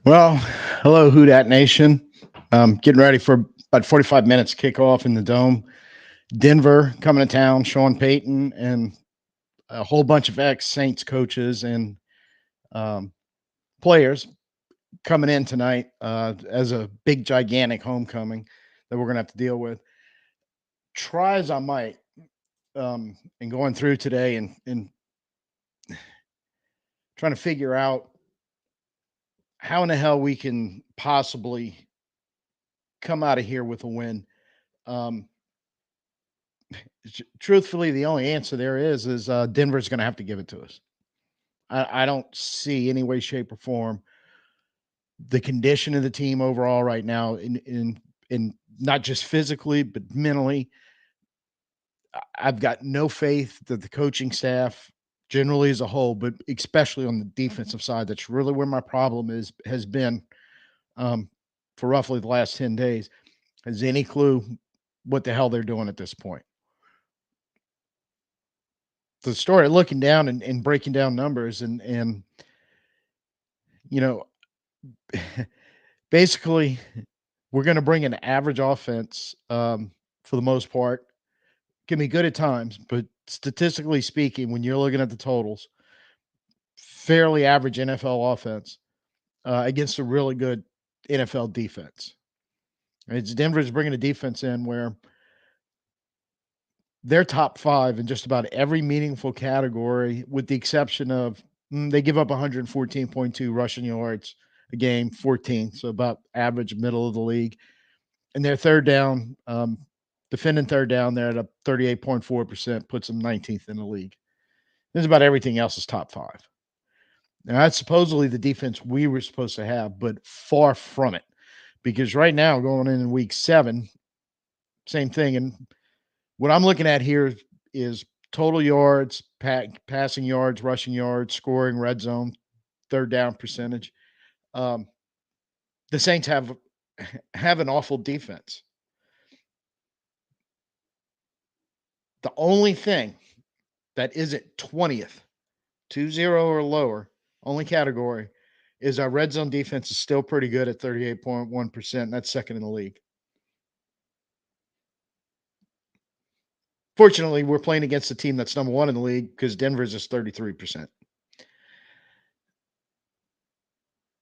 Well, hello, Who Dat Nation. Getting ready for about 45 minutes kickoff in the Dome. Denver coming to town, Sean Payton, and a whole bunch of ex Saints coaches and um, players coming in tonight as a big, gigantic homecoming that we're going to have to deal with. Try as I might, and going through today and trying to figure out how in the hell we can possibly come out of here with a win. Um, Truthfully, the only answer there is Denver's going to have to give it to us. I don't see any way, shape, or form the condition of the team overall right now, in not just physically but mentally. I've got no faith that the coaching staff, generally as a whole, but especially on the defensive side, that's really where my problem has been um, for roughly the last 10 days. Has any clue what the hell they're doing at this point? So started looking down and breaking down numbers and you know basically we're going to bring an average offense for the most part. Can be good at times, but statistically speaking, when you're looking at the totals, fairly average NFL offense against a really good NFL defense. It's Denver's bringing a defense in where they're top five in just about every meaningful category, with the exception of they give up 114.2 rushing yards a game, 14, so about average middle of the league. And their third down, defending third down, they're at a 38.4%, puts them 19th in the league. This is about everything else is top five. Now, that's supposedly the defense we were supposed to have, but far from it. Because right now, going in week 7, same thing. And what I'm looking at here is total yards, passing yards, rushing yards, scoring, red zone, third down percentage. Um, the Saints have an awful defense. The only thing that isn't 20th, 2-0 or lower, only category, is our red zone defense is still pretty good at 38.1%. That's second in the league. Fortunately, we're playing against a team that's number one in the league because Denver's is 33%.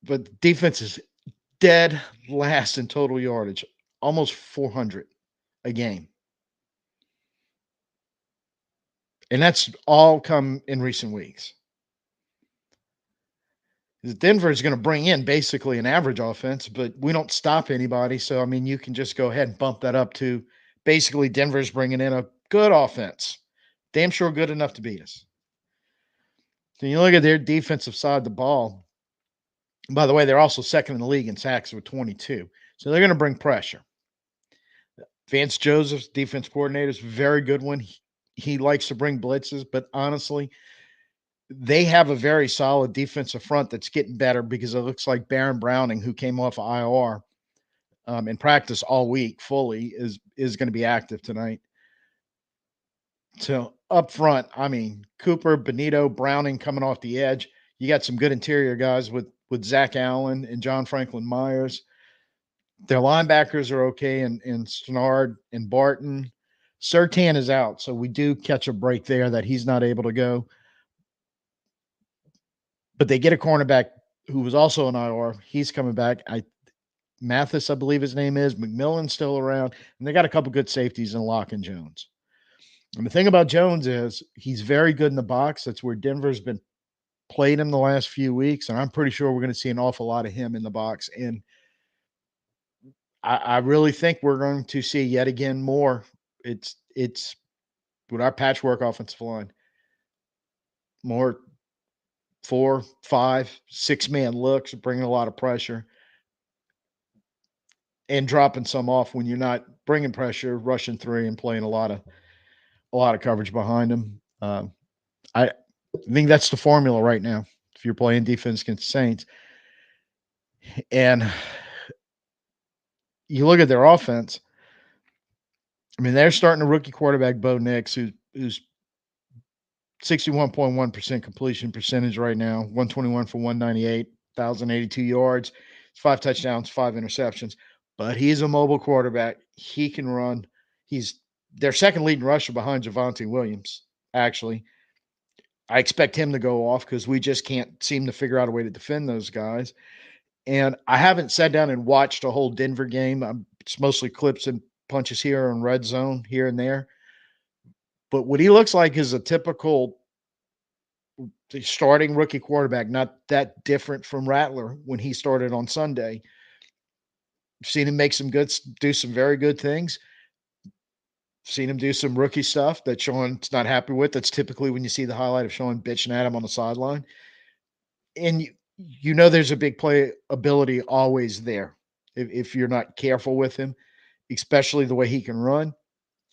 But defense is dead last in total yardage, almost 400 a game. And that's all come in recent weeks. Denver is going to bring in basically an average offense, but we don't stop anybody. So, I mean, you can just go ahead and bump that up to basically Denver's bringing in a good offense. Damn sure good enough to beat us. So you look at their defensive side of the ball. By the way, they're also second in the league in sacks with 22. So they're going to bring pressure. Vance Joseph's defense coordinator is a very good one. He likes to bring blitzes, but honestly, they have a very solid defensive front that's getting better because it looks like Baron Browning, who came off of IR in practice all week fully, is going to be active tonight. So up front, I mean, Cooper, Benito, Browning coming off the edge. You got some good interior guys with Zach Allen and John Franklin Myers. Their linebackers are okay, and Stannard and Barton. Surtain is out, so we do catch a break there that he's not able to go. But they get a cornerback who was also an IR. He's coming back. Mathis, I believe his name is. McMillan's still around, and they got a couple good safeties in Locke and Jones. And the thing about Jones is he's very good in the box. That's where Denver's been played him the last few weeks, and I'm pretty sure we're going to see an awful lot of him in the box. And I really think we're going to see yet again more. It's with our patchwork offensive line, more 4, 5, 6-man looks, bringing a lot of pressure and dropping some off when you're not bringing pressure, rushing 3 and playing a lot of coverage behind them. I think that's the formula right now. If you're playing defense against the Saints, and you look at their offense, I mean, they're starting a rookie quarterback, Bo Nix, who's 61.1% completion percentage right now, 121 for 198, 1,082 yards. 5 touchdowns, 5 interceptions, but he's a mobile quarterback. He can run. He's their second leading rusher behind Javonte Williams, actually. I expect him to go off because we just can't seem to figure out a way to defend those guys. And I haven't sat down and watched a whole Denver game. It's mostly clips and punches here on red zone here and there. But what he looks like is a typical starting rookie quarterback, not that different from Rattler when he started on Sunday. Seen him make do some very good things. Seen him do some rookie stuff that Sean's not happy with. That's typically when you see the highlight of Sean bitching at him on the sideline. And you know there's a big play ability always there if you're not careful with him, especially the way he can run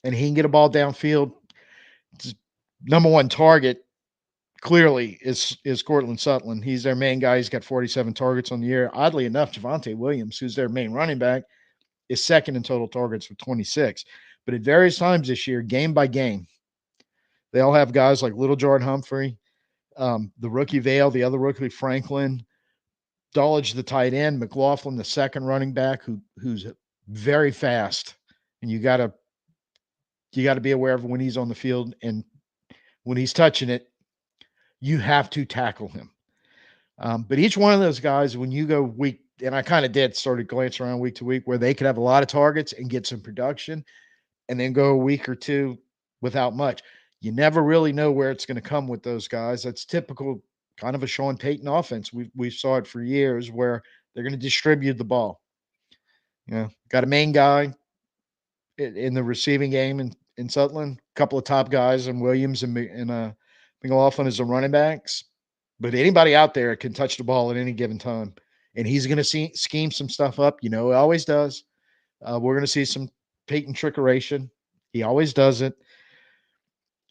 and he can get a ball downfield. Number one target clearly is Cortland Sutton. He's their main guy. He's got 47 targets on the year. Oddly enough, Javonte Williams, who's their main running back, is second in total targets with 26. But at various times this year, game by game, they all have guys like Little Jordan Humphrey, the rookie Vale, the other rookie Franklin, Dulledge, the tight end, McLaughlin, the second running back, who's very fast, and you got to be aware of when he's on the field and when he's touching it, you have to tackle him. But each one of those guys, when you go week, and I kind of started glancing around week to week where they could have a lot of targets and get some production, and then go a week or two without much. You never really know where it's going to come with those guys. That's typical kind of a Sean Payton offense. We saw it for years where they're going to distribute the ball. Got a main guy in the receiving game in Sutherland, a couple of top guys and Williams and McLaughlin as the running backs. But anybody out there can touch the ball at any given time. And he's going to scheme some stuff up. He always does. We're going to see some Payton trickeration. He always does it.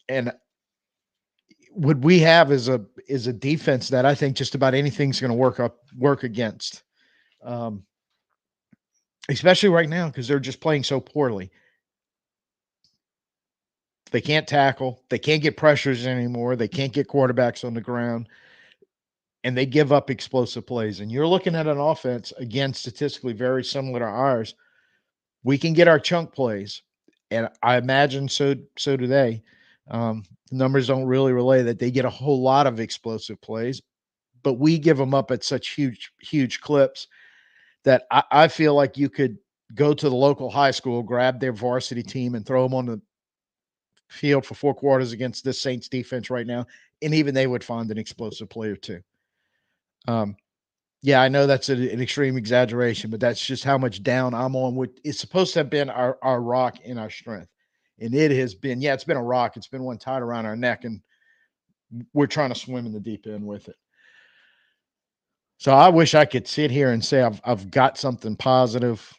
And what we have is a defense that I think just about anything's going to work against. Especially right now because they're just playing so poorly. They can't tackle. They can't get pressures anymore. They can't get quarterbacks on the ground. And they give up explosive plays. And you're looking at an offense, again, statistically very similar to ours. We can get our chunk plays. And I imagine so do they. The numbers don't really relay that they get a whole lot of explosive plays, but we give them up at such huge clips that I feel like you could go to the local high school, grab their varsity team and throw them on the field for 4 quarters against this Saints defense right now, and even they would find an explosive play or two. Yeah, I know that's an extreme exaggeration, but that's just how much down I'm on what is supposed to have been our rock and our strength. And it has been, it's been a rock. It's been one tied around our neck, and we're trying to swim in the deep end with it. So I wish I could sit here and say I've got something positive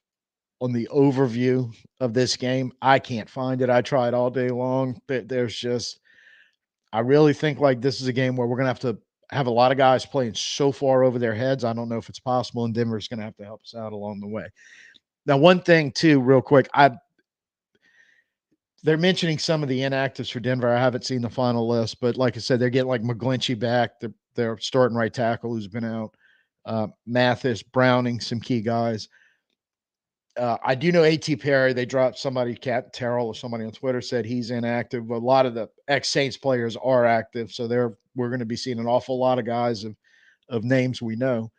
on the overview of this game. I can't find it. I tried all day long, but I really think like this is a game where we're going to have a lot of guys playing so far over their heads. I don't know if it's possible, and Denver's going to have to help us out along the way. Now, one thing too, real quick, they're mentioning some of the inactives for Denver. I haven't seen the final list, but like I said, they're getting like McGlinchey back. They're starting right tackle who's been out. Mathis, Browning, some key guys. I do know A.T. Perry. They dropped somebody, Cat Terrell or somebody on Twitter said he's inactive. A lot of the ex-Saints players are active, so we're going to be seeing an awful lot of guys of names we know.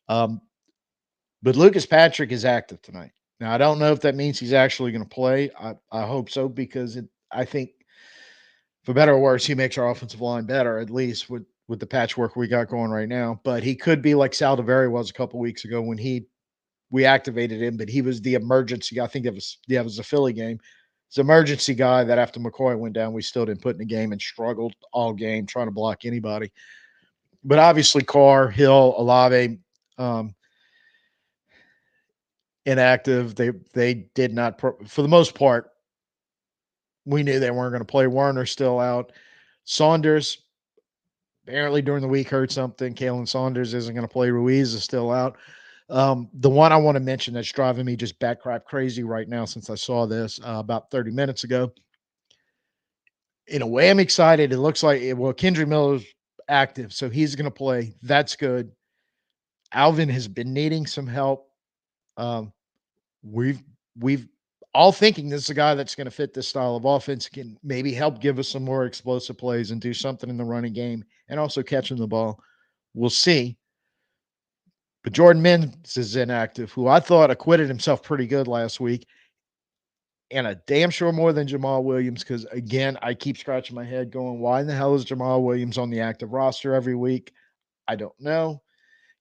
But Lucas Patrick is active tonight. Now, I don't know if that means he's actually going to play. I hope so because I think, for better or worse, he makes our offensive line better, at least with the patchwork we got going right now. But he could be like Saldiveri was a couple weeks ago when we activated him, but he was the emergency guy. I think it was a Philly game. It's an emergency guy that after McCoy went down, we still didn't put in the game and struggled all game trying to block anybody. But obviously Carr, Hill, Olave, inactive. They did not, for the most part, we knew they weren't going to play. Warner still out. Saunders, apparently during the week hurt something. Kalen Saunders isn't going to play. Ruiz is still out. The one I want to mention that's driving me just backcrap crazy right now since I saw this about 30 minutes ago. In a way, I'm excited. It looks like, Kendry Miller's active, so he's going to play. That's good. Alvin has been needing some help. Um, we've we've all thinking this is a guy that's going to fit this style of offense, can maybe help give us some more explosive plays and do something in the running game and also catching the ball. We'll see. But Jordan Mims is inactive, who I thought acquitted himself pretty good last week, and a damn sure more than Jamal Williams. Because again, I keep scratching my head, going, "Why in the hell is Jamal Williams on the active roster every week?" I don't know.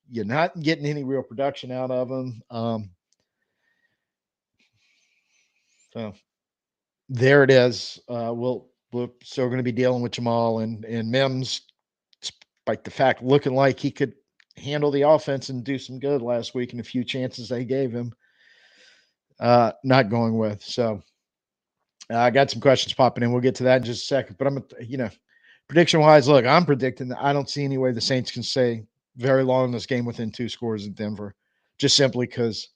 You're not getting any real production out of him. So there it is. We're still going to be dealing with Jamal and Mims, despite the fact looking like he could handle the offense and do some good last week in a few chances they gave him. Not going with. So I got some questions popping in. We'll get to that in just a second. But prediction wise, look, I'm predicting that I don't see any way the Saints can stay very long in this game within 2 scores in Denver, just simply because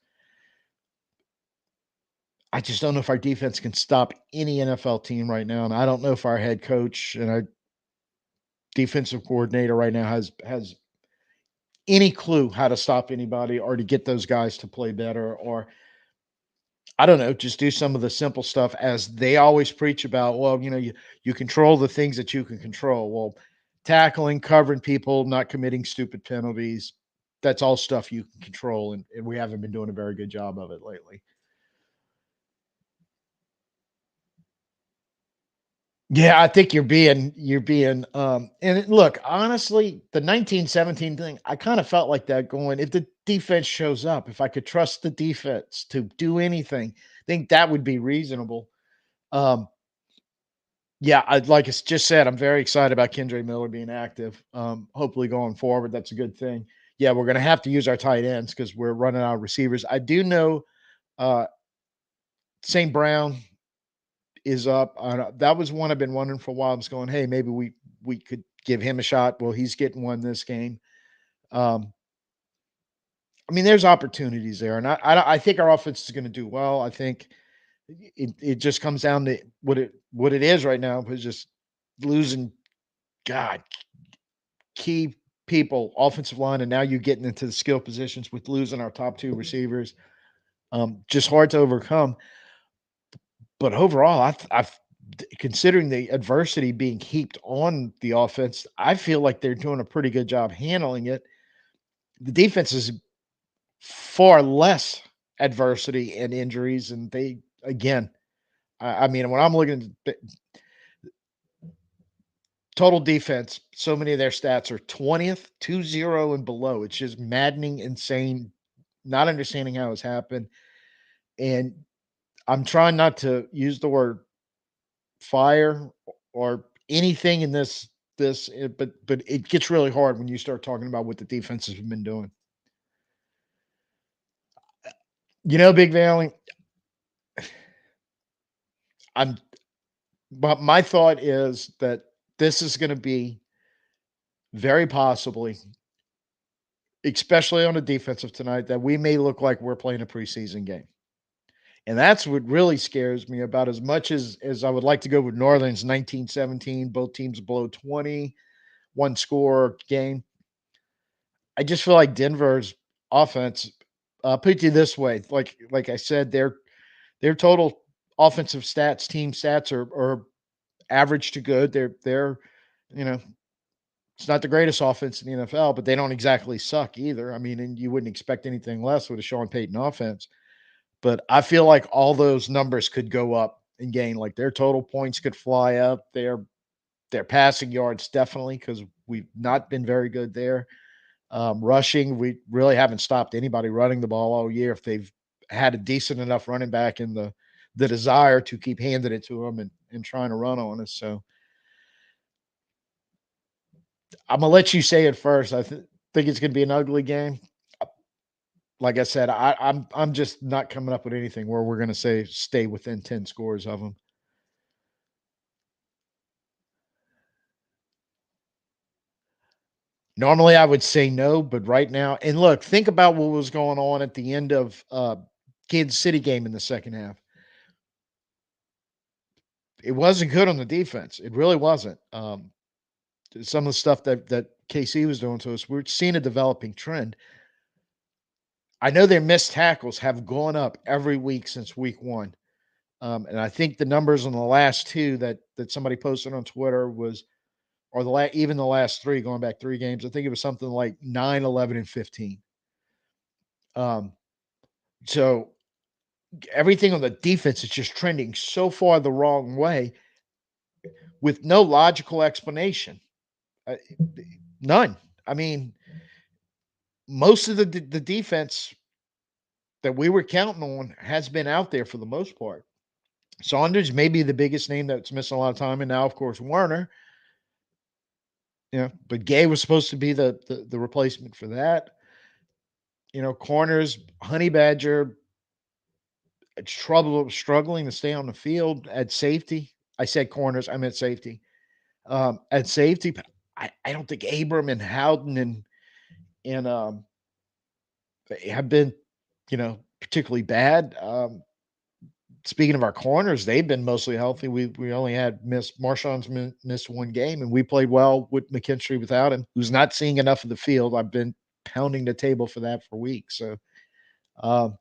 I just don't know if our defense can stop any NFL team right now, and I don't know if our head coach and our defensive coordinator right now has any clue how to stop anybody or to get those guys to play better, or I don't know, just do some of the simple stuff as they always preach about. Well, you control the things that you can control. Well, tackling, covering people, not committing stupid penalties. That's all stuff you can control, and we haven't been doing a very good job of it lately. Yeah, I think and look, honestly, the 1917 thing, I kind of felt like that going, if the defense shows up, if I could trust the defense to do anything, I think that would be reasonable. Um, yeah, I like I just said, I'm very excited about Kendra Miller being active. Hopefully going forward, that's a good thing. Yeah, we're gonna have to use our tight ends because we're running out of receivers. I do know uh St. Brown is up. That was one I've been wondering for a while. I was going, hey, maybe we could give him a shot. Well, he's getting one this game. Um, I mean, there's opportunities there, and I think our offense is going to do well. I think it just comes down to what it is right now, is just losing God key people, offensive line, and now you're getting into the skill positions with losing our top two receivers. Just hard to overcome. But overall, considering the adversity being heaped on the offense, I feel like they're doing a pretty good job handling it. The defense is far less adversity and injuries, and they again, I mean, when I'm looking at total defense, so many of their stats are 20th, 2-0 and below. It's just maddening, insane, not understanding how it's happened. And I'm trying not to use the word fire or anything in but it gets really hard when you start talking about what the defenses have been doing. Big Valley, I'm but my thought is that this is going to be very possibly, especially on the defensive tonight, that we may look like we're playing a preseason game. And that's what really scares me, about as much as I would like to go with Northern's 1917, both teams below 20, one score game. I just feel like Denver's offense, put it this way, like I said, their total offensive stats, team stats are average to good. They're you know it's not the greatest offense in the NFL, but they don't exactly suck either. I mean, and you wouldn't expect anything less with a Sean Payton offense. But I feel like all those numbers could go up and gain. Like their total points could fly up. Their passing yards definitely, because we've not been very good there. Rushing, we really haven't stopped anybody running the ball all year. If they've had a decent enough running back and the desire to keep handing it to them and trying to run on us. So I'm gonna let you say it first. Think it's gonna be an ugly game. Like I said, I'm just not coming up with anything where we're gonna say stay within 10 scores of them. Normally, I would say no, but right now, and look, think about what was going on at the end of Kansas City game in the second half. It wasn't good on the defense. It really wasn't. Some of the stuff that KC was doing to us, we're seeing a developing trend. I know their missed tackles have gone up every week since week 1. And I think the numbers on the last 2 that somebody posted on Twitter was or even the last 3 going back 3 games, I think it was something like 9, 11, and 15. Um, so everything on the defense is just trending so far the wrong way with no logical explanation. Uh, none. I mean, most of the defense that we were counting on has been out there for the most part. Saunders may be the biggest name that's missing a lot of time, and now, of course, Werner. But Gay was supposed to be the replacement for that. Corners, Honey Badger, struggling to stay on the field at safety. I said corners, I meant safety. At safety, I don't think Abram and Howden and have been, particularly bad. Speaking of our corners, they've been mostly healthy. We only had Marshawn's missed 1 game, and we played well with McKinstry without him, who's not seeing enough of the field. I've been pounding the table for that for weeks. So, um,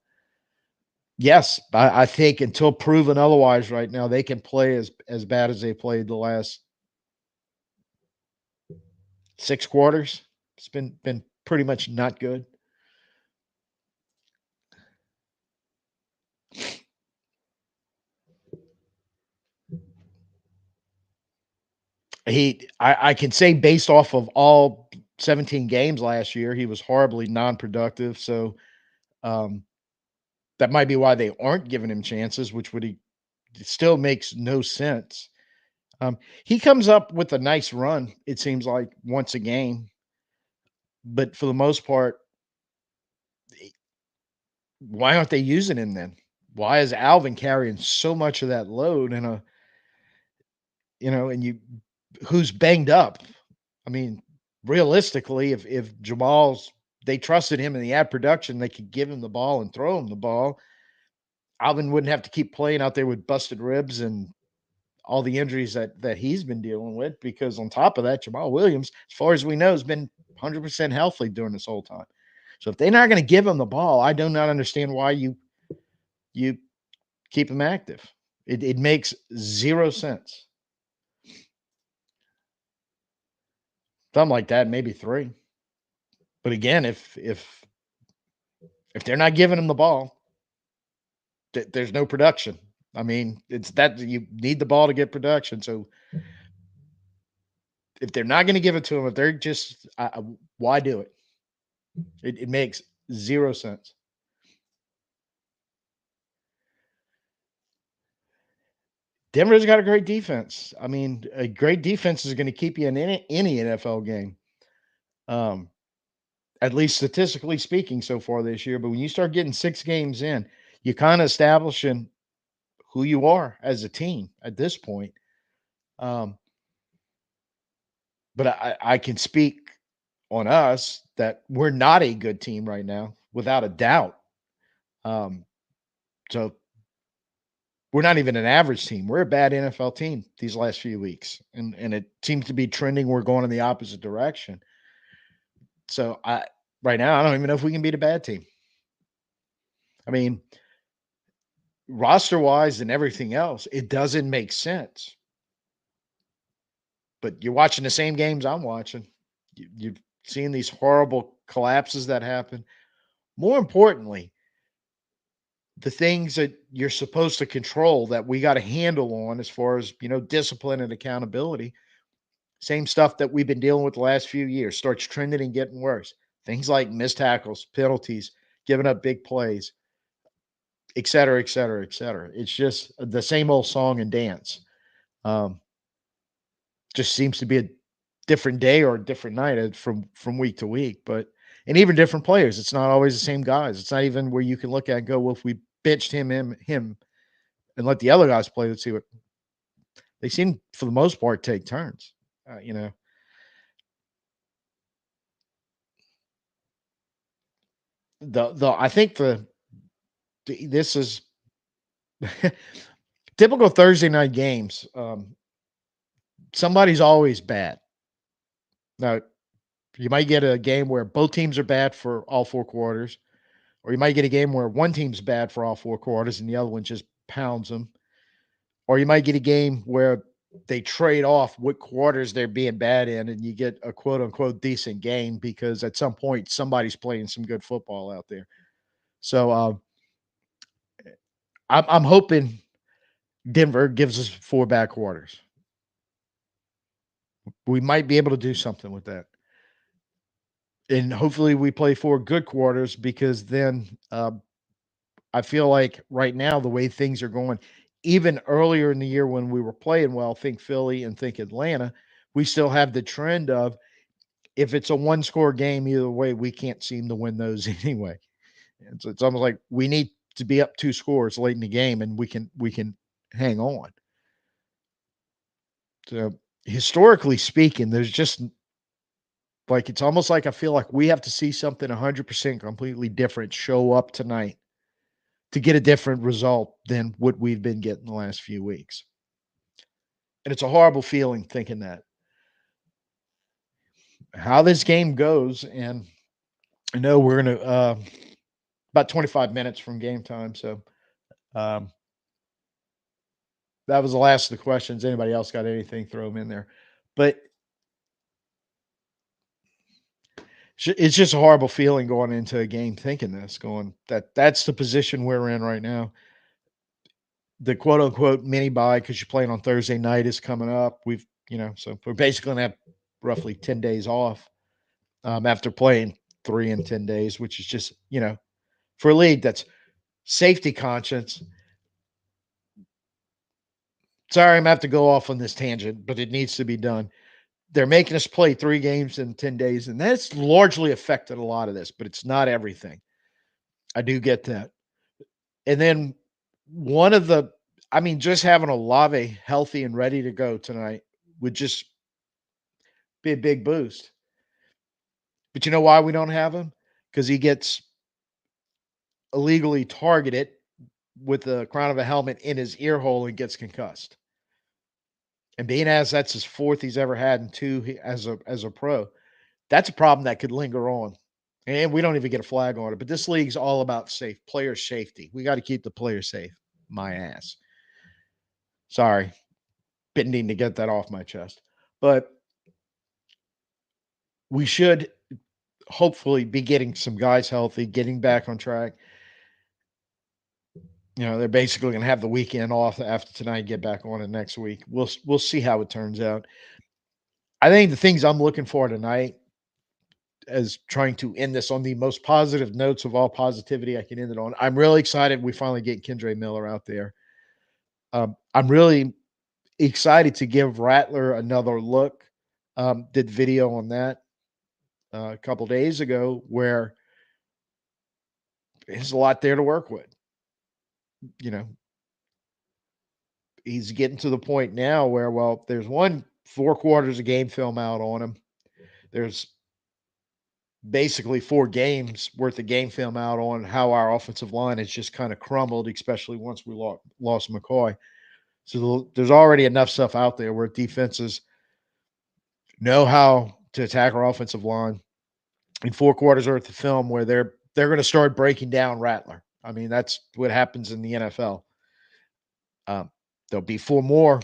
yes, I think until proven otherwise, right now they can play as bad as they played the last 6 quarters. It's been pretty much not good. I can say based off of all 17 games last year, he was horribly non-productive. So, um, that might be why they aren't giving him chances, which would he it still makes no sense. He comes up with a nice run, it seems like once a game, but for the most part, why aren't they using him then? Why is Alvin carrying so much of that load and who's banged up? I mean, realistically, if Jamal's they trusted him and he had production, they could give him the ball and throw him the ball. Alvin wouldn't have to keep playing out there with busted ribs and all the injuries that he's been dealing with, because on top of that, Jamal Williams, as far as we know, has been 100% healthy during this whole time. So if they're not going to give him the ball, I do not understand why you keep him active. It makes 0 sense. Something like that, maybe 3. But again, if they're not giving him the ball, there's no production. I mean, it's that you need the ball to get production. So if they're not going to give it to him, if they're just why do it? It makes 0 sense. Denver's got a great defense. I mean, a great defense is going to keep you in any NFL game. Um, at least statistically speaking, so far this year. But when you start getting 6 games in, you kind of establishing who you are as a team at this point. Um, but I can speak on us that we're not a good team right now, without a doubt. Um, so we're not even an average team. We're a bad NFL team these last few weeks, and it seems to be trending. We're going in the opposite direction. So right now I don't even know if we can beat a bad team. I mean, roster wise and everything else, it doesn't make sense. But you're watching the same games I'm watching. You've seen these horrible collapses that happen. More importantly, the things that you're supposed to control that we got a handle on as far as, discipline and accountability. Same stuff that we've been dealing with the last few years starts trending and getting worse. Things like missed tackles, penalties, giving up big plays, et cetera, et cetera, et cetera. It's just the same old song and dance. Um, just seems to be a different day or a different night from week to week. But and even different players. It's not always the same guys. It's not even where you can look at and go, well, if we benched him, and let the other guys play, let's see what they seem for the most part take turns. The I think this is typical Thursday night games. Somebody's always bad. Now, you might get a game where both teams are bad for all 4 quarters, Or you might get a game where one team's bad for all 4 quarters and the other one just pounds them. Or you might get a game where they trade off what quarters they're being bad in, and you get a quote unquote decent game because at some point somebody's playing some good football out there. So I'm hoping Denver gives us 4 back quarters. We might be able to do something with that. And hopefully we play 4 good quarters because then I feel like right now, the way things are going, even earlier in the year when we were playing well, think Philly and think Atlanta, we still have the trend of if it's a one score game, either way, we can't seem to win those anyway. It's almost like we need to be up 2 scores late in the game and we can hang on. So historically speaking, there's just like it's almost like I feel like we have to see something 100% completely different show up tonight to get a different result than what we've been getting the last few weeks. And it's a horrible feeling thinking that. How this game goes, and I know we're gonna about 25 minutes from game time, so um, that was the last of the questions. Anybody else got anything? Throw them in there. But it's just a horrible feeling going into a game thinking this, going that's the position we're in right now. The quote unquote mini buy because you're playing on Thursday night is coming up. So we're basically gonna have roughly 10 days off after playing 3 in 10 days, which is just, for a league that's safety conscious. Sorry, I'm gonna have to go off on this tangent, but it needs to be done. They're making us play 3 games in 10 days, and that's largely affected a lot of this, but it's not everything. I do get that. And then one of the, I mean, just having Olave healthy and ready to go tonight would just be a big boost. But you know why we don't have him? Because he gets illegally targeted with the crown of a helmet in his ear hole and gets concussed. And being as that's his fourth he's ever had and two as a pro, that's a problem that could linger on. And we don't even get a flag on it. But this league's all about player safety. We got to keep the player safe. My ass. Sorry, bending to get that off my chest. But we should hopefully be getting some guys healthy, getting back on track. They're basically going to have the weekend off after tonight, get back on it next week. We'll see how it turns out. I think the things I'm looking for tonight as trying to end this on the most positive notes of all positivity I can end it on. I'm really excited we finally get Kendre Miller out there. I'm really excited to give Rattler another look. Did video on that a couple days ago where there's a lot there to work with. You know, he's getting to the point now where, well, there's 4 quarters of game film out on him. There's basically 4 games worth of game film out on how our offensive line has just kind of crumbled, especially once we lost McCoy. So there's already enough stuff out there where defenses know how to attack our offensive line in 4 quarters worth of film where they're going to start breaking down Rattler. I mean, that's what happens in the NFL. There'll be 4 more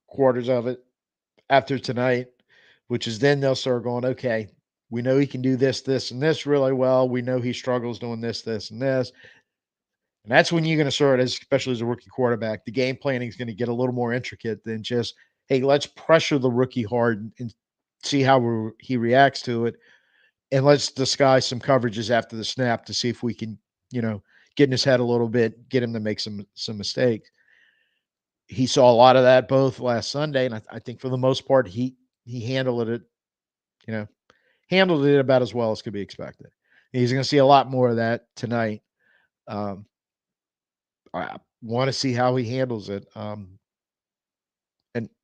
quarters of it after tonight, which is then they'll start going, okay, we know he can do this, this, and this really well. We know he struggles doing this, this, and this. And that's when you're going to start, especially as a rookie quarterback, the game planning is going to get a little more intricate than just, hey, let's pressure the rookie hard and see how he reacts to it. And let's disguise some coverages after the snap to see if we can, get in his head a little bit, get him to make some mistakes. He saw a lot of that both last Sunday, and I think for the most part, he handled it, handled it about as well as could be expected. He's going to see a lot more of that tonight. I want to see how he handles it, and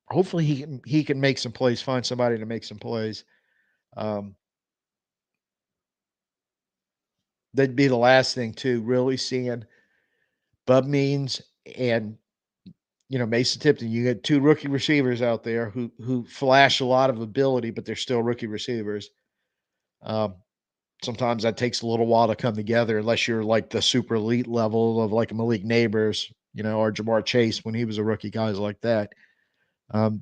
hopefully he can make some plays, find somebody to make some plays. That'd be the last thing too. Really seeing Bub Means and Mason Tipton. You had 2 rookie receivers out there who flash a lot of ability, but they're still rookie receivers. sometimes that takes a little while to come together unless you're like the super elite level of like a Malik Neighbors, or Jamar Chase when he was a rookie, guys like that.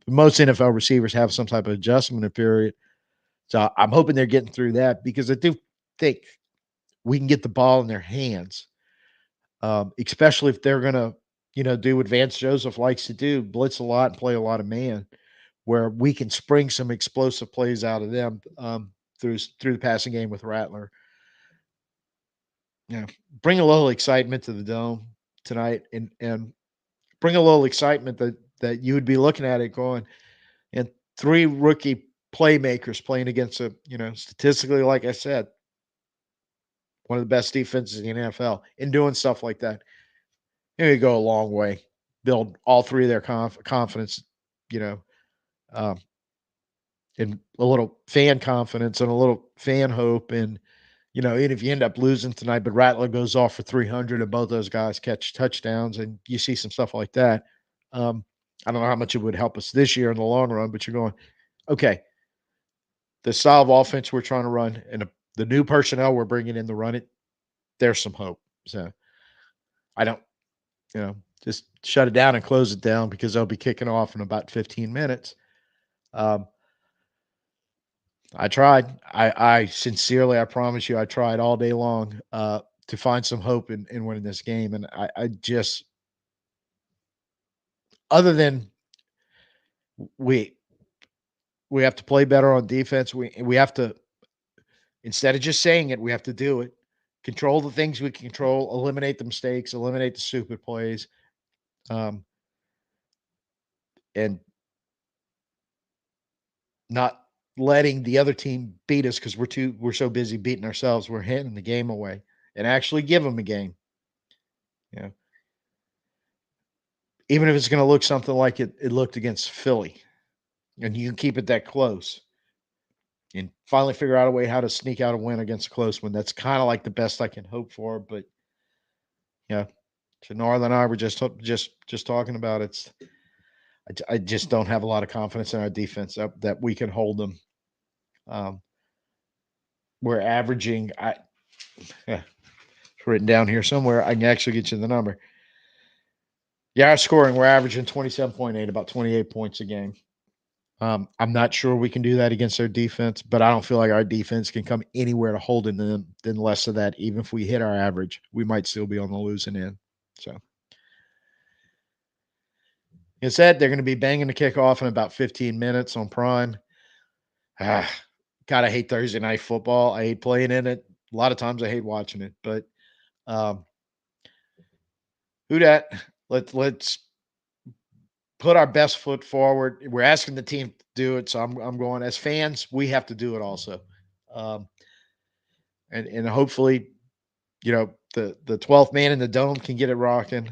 Most NFL receivers have some type of adjustment period. So I'm hoping they're getting through that because I do think we can get the ball in their hands, especially if they're going to, do what Vance Joseph likes to do, blitz a lot and play a lot of man, where we can spring some explosive plays out of them through the passing game with Rattler. Yeah, bring a little excitement to the dome tonight, and bring a little excitement that you would be looking at it going, and three rookie playmakers playing against statistically, like I said, one of the best defenses in the NFL, and doing stuff like that. You go a long way. Build all three of their confidence, you know, um, and a little fan confidence and a little fan hope. And, even if you end up losing tonight, but Rattler goes off for 300 and both those guys catch touchdowns and you see some stuff like that. Um, I don't know how much it would help us this year in the long run, but you're going, okay, the style of offense we're trying to run and the new personnel we're bringing in to run it, there's some hope. So I don't, just shut it down and close it down because they'll be kicking off in about 15 minutes. Um, I tried. I sincerely, I promise you, I tried all day long to find some hope in winning this game. And I just, other than we we have to play better on defense. We have to, instead of just saying it, we have to do it. Control the things we can control, eliminate the mistakes, eliminate the stupid plays, um, and not letting the other team beat us because we're so busy beating ourselves. We're handing the game away and actually give them a game. You know, even if it's going to look something like it looked against Philly, and you can keep it that close, and finally figure out a way how to sneak out a win against a close one. That's kind of like the best I can hope for. But yeah, so Northern and I were just talking about it's. I just don't have a lot of confidence in our defense that we can hold them. Um, we're averaging. Yeah, it's written down here somewhere. I can actually get you the number. Yeah, our scoring, we're averaging 27.8, about 28 points a game. I'm not sure we can do that against their defense, but I don't feel like our defense can come anywhere to holding them than less of that. Even if we hit our average, we might still be on the losing end. So, instead, they're going to be banging the kickoff in about 15 minutes on Prime. Ah, God, I hate Thursday night football. I hate playing in it. A lot of times I hate watching it, but um, who dat? Let's put our best foot forward. We're asking the team to do it, so I'm going as fans. We have to do it also, um, and hopefully, the 12th man in the dome can get it rocking.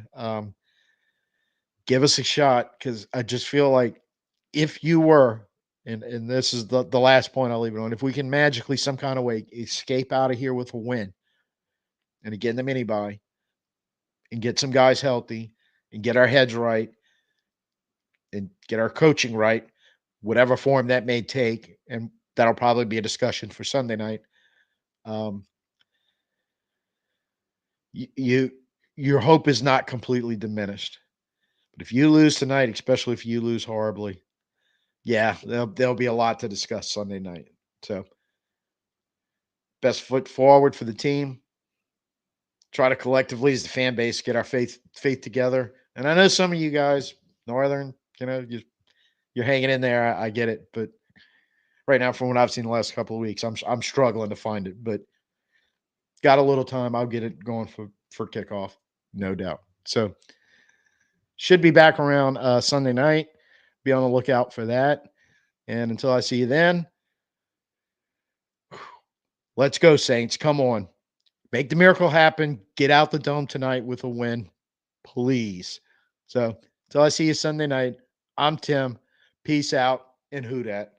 Give us a shot because I just feel like if you were, and this is the last point I'll leave it on. If we can magically some kind of way escape out of here with a win and get in the mini bye and get some guys healthy and get our heads right and get our coaching right, whatever form that may take, and that'll probably be a discussion for Sunday night. Um, you your hope is not completely diminished, but if you lose tonight, especially if you lose horribly, yeah, there'll be a lot to discuss Sunday night. So, best foot forward for the team. Try to collectively, as the fan base, get our faith together. And I know some of you guys, Northern, you're hanging in there. I get it, but right now, from what I've seen the last couple of weeks, I'm struggling to find it. But got a little time. I'll get it going for kickoff, no doubt. So should be back around Sunday night. Be on the lookout for that. And until I see you then, let's go, Saints. Come on. Make the miracle happen. Get out the dome tonight with a win, please. So until I see you Sunday night, I'm Tim. Peace out and who dat.